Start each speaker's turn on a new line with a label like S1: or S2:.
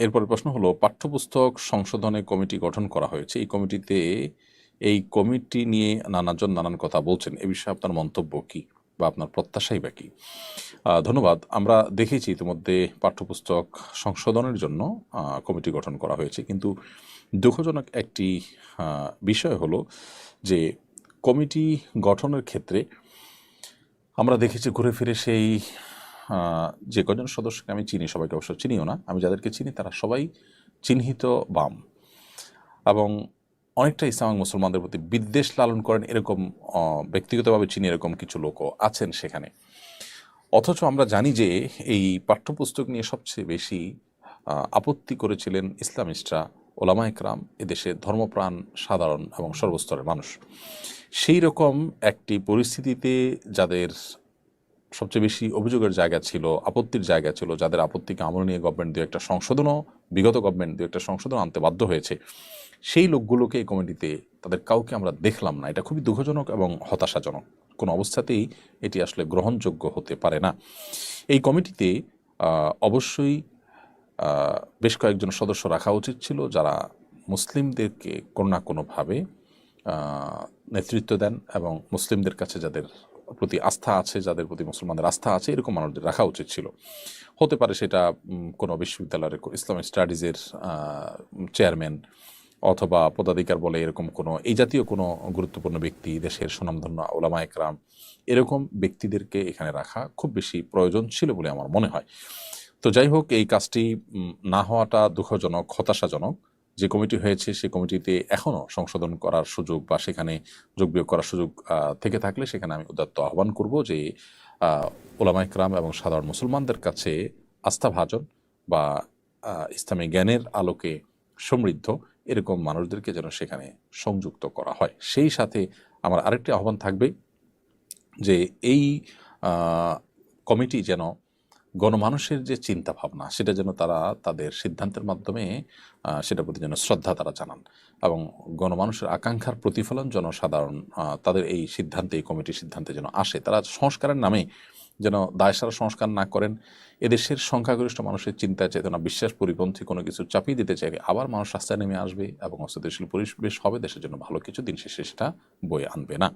S1: এরপরের প্রশ্ন হলো, পাঠ্যপুস্তক সংশোধনে কমিটি গঠন করা হয়েছে। এই কমিটি নিয়ে নানাজন নানান কথা বলছেন। এ বিষয়ে আপনার মন্তব্য কি বা আপনার প্রত্যাশাই বা কি? ধন্যবাদ। আমরা দেখেছি ইতিমধ্যে পাঠ্যপুস্তক সংশোধনের জন্য কমিটি গঠন করা হয়েছে। কিন্তু দুঃখজনক একটি বিষয় হলো যে কমিটি গঠনের ক্ষেত্রে আমরা দেখেছি ঘুরে ফিরে সেই যে কজন সদস্যকে আমি চিনি, সবাইকে অবশ্য চিনিও না, আমি যাদেরকে চিনি তারা সবাই চিহ্নিত বাম এবং অনেকটা ইসলাম মুসলমানদের প্রতি বিদ্বেষ লালন করেন এরকম ব্যক্তিগতভাবে চিনি এরকম কিছু লোকও আছেন সেখানে। অথচ আমরা জানি যে এই পাঠ্যপুস্তক নিয়ে সবচেয়ে বেশি আপত্তি করেছিলেন ইসলামিস্টরা, ওলামা একরাম, এদেশের ধর্মপ্রাণ সাধারণ এবং সর্বস্তরের মানুষ। সেই রকম একটি পরিস্থিতিতে যাদের সবচেয়ে বেশি অভিযোগের জায়গা ছিল, আপত্তির জায়গা ছিল, যাদের আপত্তিকে আমল নিয়ে গভর্নমেন্ট দু একটা সংশোধনও, বিগত গভর্নমেন্ট দু একটা সংশোধন আনতে বাধ্য হয়েছে, সেই লোকগুলোকে এই কমিটিতে তাদের কাউকে আমরা দেখলাম না। এটা খুবই দুঃখজনক এবং হতাশাজনক। কোনো অবস্থাতেই এটি আসলে গ্রহণযোগ্য হতে পারে না। এই কমিটিতে অবশ্যই বেশ কয়েকজন সদস্য রাখা উচিত ছিল যারা মুসলিমদেরকে কোনো না কোনোভাবে নেতৃত্ব দেন এবং মুসলিমদের কাছে যাদের প্রতি আস্থা আছে, যাদের প্রতি মুসলমানদের আস্থা আছে, এরকম মানুষদের রাখা উচিত ছিল। হতে পারে সেটা কোনো বিশ্ববিদ্যালয়ের ইসলামিক স্টাডিজের চেয়ারম্যান অথবা পদাধিকার বলে এরকম কোনো এই জাতীয় কোনো গুরুত্বপূর্ণ ব্যক্তি, দেশের সুনামধন্য ওলামা একরাম, এরকম ব্যক্তিদেরকে এখানে রাখা খুব বেশি প্রয়োজন ছিল বলে আমার মনে হয়। তো যাই হোক, এই কাজটি না হওয়াটা দুঃখজনক, হতাশাজনক। যে কমিটি হয়েছে সেই কমিটিতে এখনও সংশোধন করার সুযোগ বা সেখানে যোগ বিয়োগ করার সুযোগ থেকে থাকলে সেখানে আমি উদাত্ত আহ্বান করব যে ওলামা ইকরাম এবং সাধারণ মুসলমানদের কাছে আস্থাভাজন বা ইসলামী জ্ঞানের আলোকে সমৃদ্ধ এরকম মানুষদেরকে যেন সেখানে সংযুক্ত করা হয়। সেই সাথে আমার আরেকটি আহ্বান থাকবে যে এই কমিটি যেন গণমানুষের যে চিন্তা ভাবনা সেটা যেন তারা তাদের সিদ্ধান্তের মাধ্যমে সেটার প্রতি যেন শ্রদ্ধা তারা জানান এবং গণমানুষের আকাঙ্ক্ষার প্রতিফলন জনসাধারণ তাদের এই সিদ্ধান্তে, এই কমিটির সিদ্ধান্তে যেন আসে। তারা সংস্কারের নামে যেন দায়সারা সংস্কার না করেন। এদেশের সংখ্যাগরিষ্ঠ মানুষের চিন্তা চেতনা বিশ্বাস পরিপন্থী কোনো কিছু চাপিয়ে দিতে চাইলে আবার মানুষ রাস্তায় নেমে আসবে এবং অস্থিতিশীল পরিবেশ হবে, দেশের জন্য ভালো কিছু দিন শেষে সেটা বয়ে আনবে না।